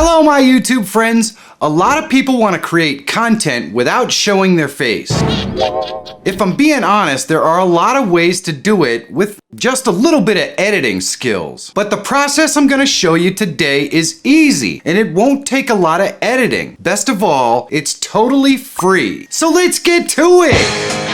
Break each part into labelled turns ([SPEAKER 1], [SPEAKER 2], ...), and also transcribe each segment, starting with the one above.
[SPEAKER 1] Hello my YouTube friends! A lot of people want to create content without showing their face. If I'm being honest, there are a lot of ways to do it with just a little bit of editing skills. But the process I'm going to show you today is easy and it won't take a lot of editing. Best of all, it's totally free. So let's get to it!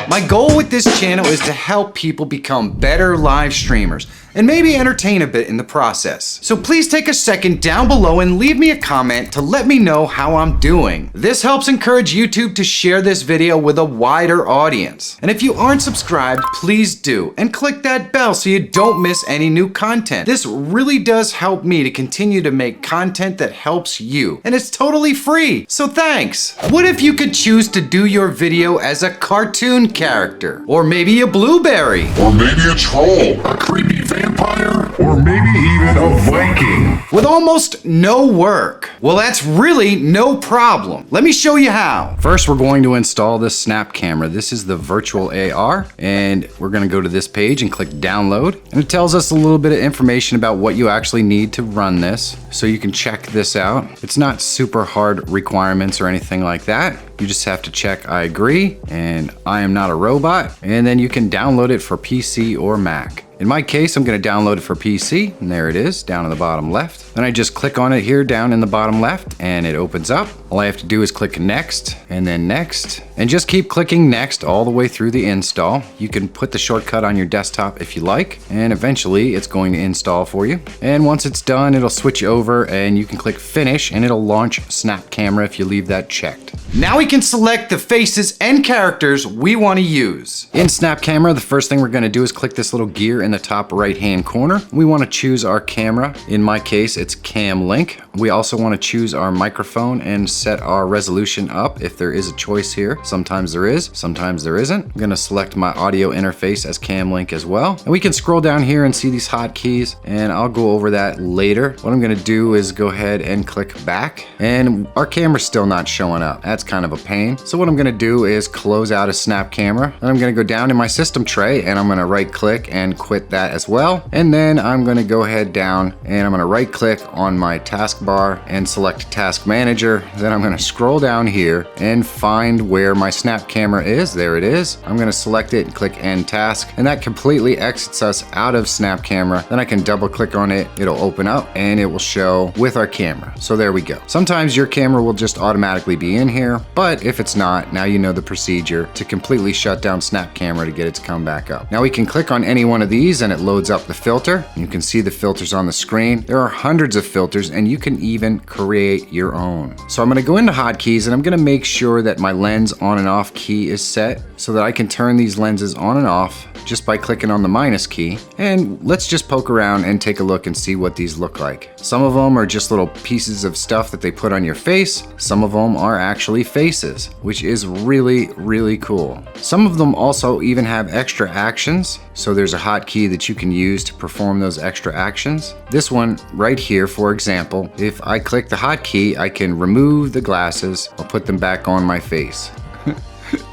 [SPEAKER 1] My goal with this channel is to help people become better live streamers and maybe entertain a bit in the process. So please take a second down below and leave me a comment to let me know how I'm doing. This helps encourage YouTube to share this video with a wider audience. And if you aren't subscribed, please do, and click that bell so you don't miss any new content. This really does help me to continue to make content that helps you, and it's totally free, so thanks. What if you could choose to do your video as a cartoon character? Or maybe a blueberry?
[SPEAKER 2] Or maybe a troll, a creepy vampire, or maybe even a Viking.
[SPEAKER 1] With almost no work. Well, that's really no problem. Let me show you how. First, we're going to install this Snap camera. This is the virtual AR, and we're gonna go to this page and click download. And it tells us a little bit of information about what you actually need to run this, so you can check this out. It's not super hard requirements or anything like that. You just have to check I agree, and I am not a robot, and then you can download it for PC or Mac. In my case, I'm going to download it for PC, and there it is, down in the bottom left. Then I just click on it here down in the bottom left, and it opens up. All I have to do is click next, and then next, and just keep clicking next all the way through the install. You can put the shortcut on your desktop if you like, and eventually it's going to install for you. And once it's done, it'll switch over, and you can click finish, and it'll launch Snap Camera if you leave that checked. Now we can select the faces and characters we want to use. In Snap Camera, the first thing we're going to do is click this little gear in the top right hand corner. We want to choose our camera. In my case, it's Cam Link. We also want to choose our microphone and set our resolution up if there is a choice here. Sometimes there is, sometimes there isn't. I'm going to select my audio interface as Cam Link as well. And we can scroll down here and see these hotkeys, and I'll go over that later. What I'm going to do is go ahead and click back, and our camera's still not showing up. That's kind of a pain. So what I'm going to do is close out of Snap Camera, and I'm going to go down in my system tray, and I'm going to right click and quit that as well. And then I'm going to go ahead down and I'm going to right click on my taskbar and select Task Manager. Then I'm going to scroll down here and find where my Snap Camera is. There it is. I'm going to select it and click End Task, and that completely exits us out of Snap Camera. Then I can double click on it. It'll open up and it will show with our camera. So there we go. Sometimes your camera will just automatically be in here, but if it's not, now you know the procedure to completely shut down Snap Camera to get it to come back up. Now we can click on any one of these and it loads up the filter. You can see the filters on the screen. There are hundreds of filters and you can even create your own. So I'm going to go into hotkeys and I'm going to make sure that my lens on and off key is set so that I can turn these lenses on and off just by clicking on the minus key. And let's just poke around and take a look and see what these look like. Some of them are just little pieces of stuff that they put on your face. Some of them are actually faces, which is really, really cool. Some of them also even have extra actions. So there's a hotkey that you can use to perform those extra actions. This one right here, for example, if I click the hotkey, I can remove the glasses or put them back on my face.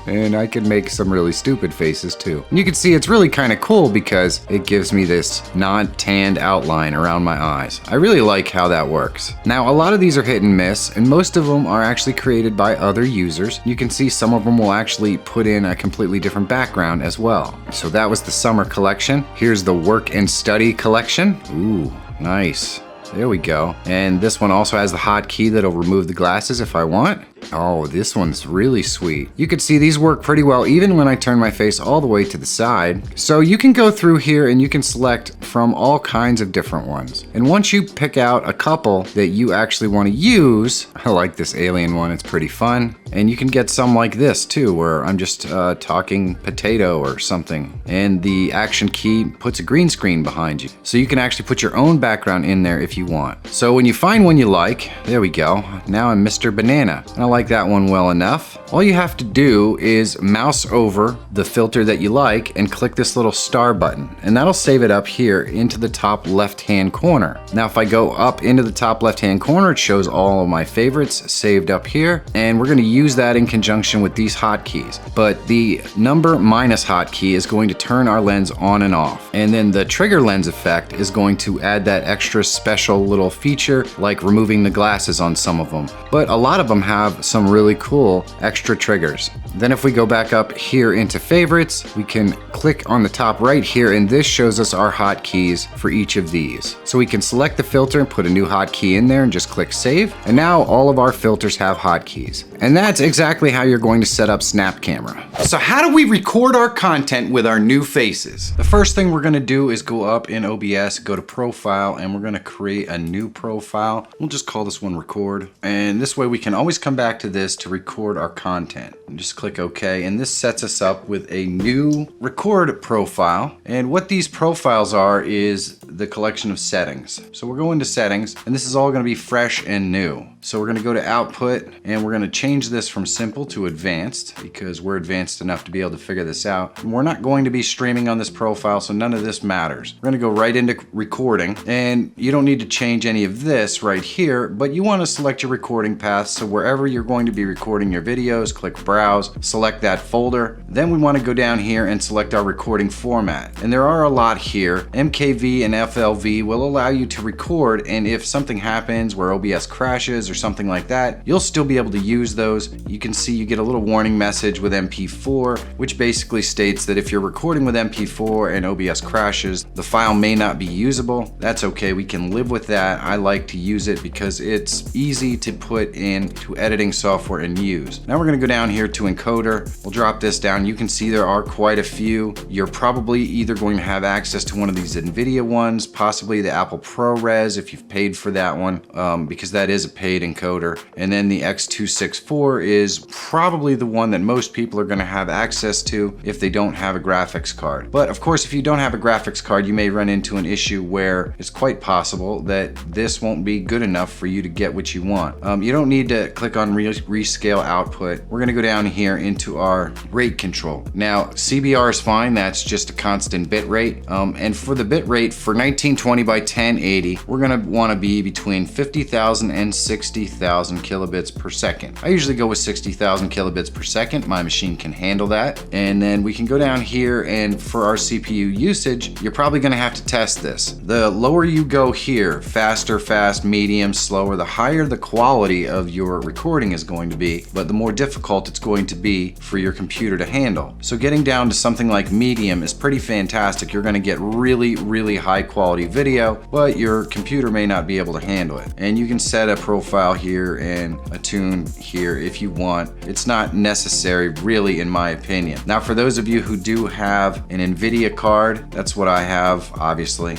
[SPEAKER 1] And I can make some really stupid faces too. And you can see it's really kind of cool because it gives me this non-tanned outline around my eyes. I really like how that works. Now, a lot of these are hit and miss, and most of them are actually created by other users. You can see some of them will actually put in a completely different background as well. So that was the summer collection. Here's the work and study collection. Ooh, nice. There we go. And this one also has the hotkey that'll remove the glasses if I want. Oh, this one's really sweet. You can see these work pretty well even when I turn my face all the way to the side. So you can go through here and you can select from all kinds of different ones. And once you pick out a couple that you actually want to use, I like this alien one, it's pretty fun. And you can get some like this too, where I'm just talking potato or something. And the action key puts a green screen behind you. So you can actually put your own background in there if you want. So when you find one you like, there we go. Now I'm Mr. Banana. And I like that one well enough. All you have to do is mouse over the filter that you like and click this little star button, and that'll save it up here into the top left-hand corner. Now, if I go up into the top left-hand corner, it shows all of my favorites saved up here, and we're gonna use that in conjunction with these hotkeys. But the number minus hotkey is going to turn our lens on and off. And then the trigger lens effect is going to add that extra special little feature like removing the glasses on some of them. But a lot of them have some really cool extra triggers. Then if we go back up here into favorites, we can click on the top right here, and this shows us our hotkeys for each of these. So we can select the filter and put a new hotkey in there and just click save. And now all of our filters have hotkeys. And that's exactly how you're going to set up Snap Camera. So how do we record our content with our new faces? The first thing we're gonna do is go up in OBS, go to profile, and we're gonna create a new profile. We'll just call this one record. And this way we can always come back to this to record our content. And just click OK, and this sets us up with a new record profile. And what these profiles are is the collection of settings. So we're going to settings, and this is all gonna be fresh and new. So we're gonna go to output, and we're gonna change this from simple to advanced because we're advanced enough to be able to figure this out. And we're not going to be streaming on this profile, so none of this matters. We're gonna go right into recording, and you don't need to change any of this right here, but you wanna select your recording path. So wherever you're going to be recording your videos, click browse, select that folder. Then we wanna go down here and select our recording format. And there are a lot here. MKV and FLV will allow you to record, and if something happens where OBS crashes or something like that, you'll still be able to use those. You can see you get a little warning message with MP4, which basically states that if you're recording with MP4 and OBS crashes, the file may not be usable. That's okay, we can live with that. I like to use it because it's easy to put into editing software and use. Now we're gonna go down here to encoder. We'll drop this down. You can see there are quite a few. You're probably either going to have access to one of these NVIDIA ones, possibly the Apple ProRes if you've paid for that one, because that is a paid encoder. And then the X264 is probably the one that most people are going to have access to if they don't have a graphics card. But of course, if you don't have a graphics card, you may run into an issue where it's quite possible that this won't be good enough for you to get what you want. You don't need to click on rescale output. We're going to go down here into our rate control. Now, CBR is fine. That's just a constant bit rate. And for the bit rate for 1920 by 1080, we're going to want to be between 50,000 and 60,000 kilobits per second. I usually go with 60,000 kilobits per second. My machine can handle that. And then we can go down here, and for our CPU usage, you're probably going to have to test this. The lower you go here, faster, fast, medium, slower, the higher the quality of your recording is going to be, but the more difficult it's going to be for your computer to handle. So getting down to something like medium is pretty fantastic. You're going to get really, really high quality video, but your computer may not be able to handle it. And you can set a profile here and a tune here if you want. It's not necessary really, in my opinion. Now, for those of you who do have an NVIDIA card, that's what I have, obviously.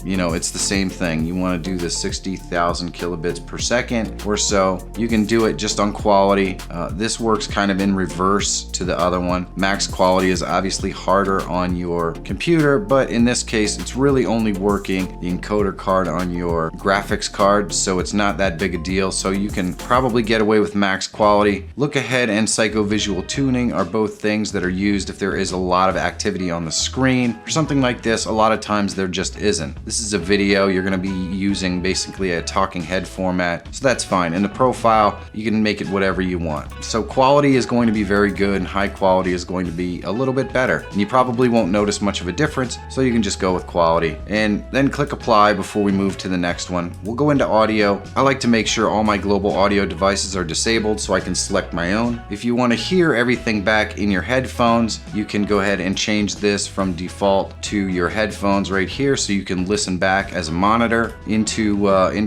[SPEAKER 1] You know, it's the same thing. You want to do the 60,000 kilobits per second or so. You can do it just on quality. This works kind of in reverse to the other one. Max quality is obviously harder on your computer, but in this case, it's really only working the encoder card on your graphics card, so it's not that big a deal. So you can probably get away with max quality. Look ahead and psychovisual tuning are both things that are used if there is a lot of activity on the screen. For something like this, a lot of times there just isn't. This is a video. You're going to be using basically a talking head format, so that's fine. In the profile, you can make it whatever you want. So quality is going to be very good, and high quality is going to be a little bit better. And you probably won't notice much of a difference, so you can just go with quality. And then click apply before we move to the next one. We'll go into audio. I like to make sure all my global audio devices are disabled so I can select my own. If you want to hear everything back in your headphones, you can go ahead and change this from default to your headphones right here, so you can listen back as a monitor into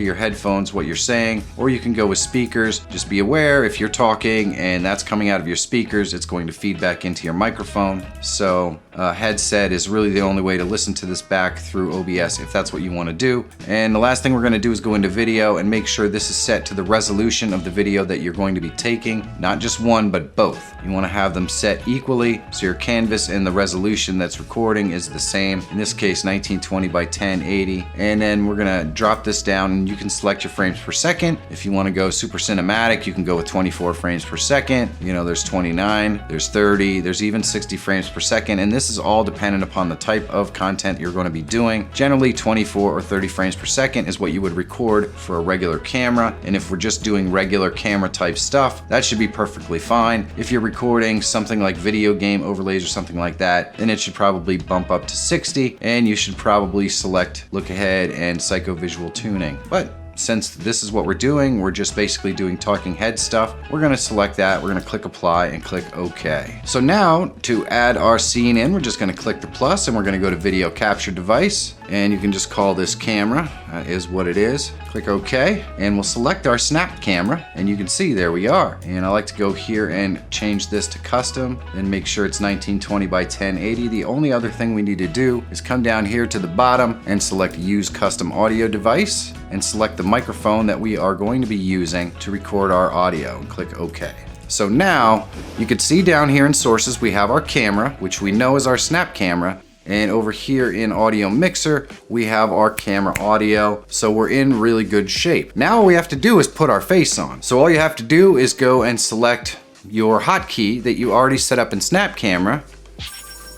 [SPEAKER 1] your headphones what you're saying. Or you can go with speakers. Just be aware if you're talking and that's coming out of your speakers, it's going to feed back into your microphone. So headset is really the only way to listen to this back through OBS if that's what you want to do. And the last thing we're going to do is go into video and make sure this is set to the resolution of the video that you're going to be taking. Not just one, but both. You want to have them set equally so your canvas and the resolution that's recording is the same. In this case, 1920 by 1080. And then we're going to drop this down and you can select your frames per second. If you want to go super cinematic, you can go with 24 frames per second. You know, there's 29, there's 30, there's even 60 frames per second. And this is all dependent upon the type of content you're going to be doing. Generally 24 or 30 frames per second is what you would record for a regular camera. And if we're just doing regular camera type stuff, that should be perfectly fine. If you're recording something like video game overlays or something like that, then it should probably bump up to 60, and you should probably select look ahead and psycho-visual tuning. But since this is what we're doing, we're just basically doing talking head stuff, we're gonna select that, we're gonna click apply and click OK. So now to add our scene in, we're just gonna click the plus and we're gonna go to video capture device, and you can just call this camera. That is what it is. Click OK, and we'll select our snap camera, and you can see there we are. And I like to go here and change this to custom and make sure it's 1920 by 1080. The only other thing we need to do is come down here to the bottom and select use custom audio device and select the microphone that we are going to be using to record our audio, and click OK. So now you can see down here in sources we have our camera, which we know is our snap camera. And over here in audio mixer, we have our camera audio. So we're in really good shape. Now all we have to do is put our face on. So all you have to do is go and select your hotkey that you already set up in Snap Camera,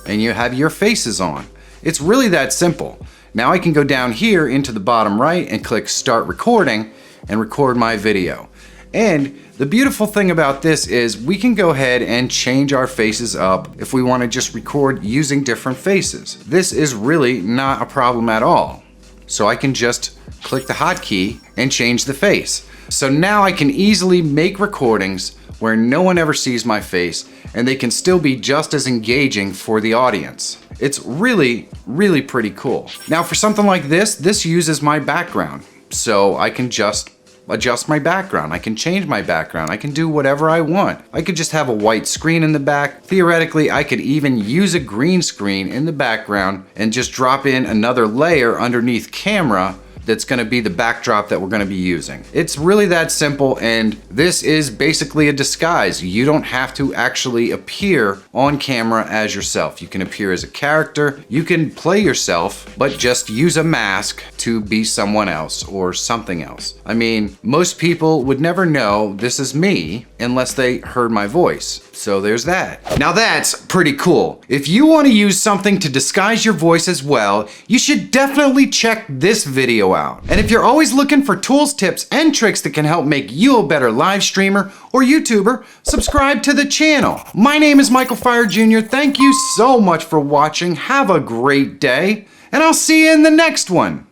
[SPEAKER 1] and you have your faces on. It's really that simple. Now I can go down here into the bottom right and click start recording and record my video. And the beautiful thing about this is we can go ahead and change our faces up if we want to just record using different faces. This is really not a problem at all. So I can just click the hotkey and change the face. So now I can easily make recordings where no one ever sees my face and they can still be just as engaging for the audience. It's really, really pretty cool. Now for something like this uses my background. So I can just adjust my background. I can change my background. I can do whatever I want. I could just have a white screen in the back. Theoretically, I could even use a green screen in the background and just drop in another layer underneath camera that's going to be the backdrop that we're going to be using. It's really that simple, and this is basically a disguise. You don't have to actually appear on camera as yourself. You can appear as a character, you can play yourself, but just use a mask to be someone else or something else. I mean, most people would never know this is me unless they heard my voice. So there's that. Now that's pretty cool. If you want to use something to disguise your voice as well, you should definitely check this video out. And if you're always looking for tools, tips, and tricks that can help make you a better live streamer or YouTuber, subscribe to the channel. My name is Michael Fire Jr. Thank you so much for watching. Have a great day, and I'll see you in the next one.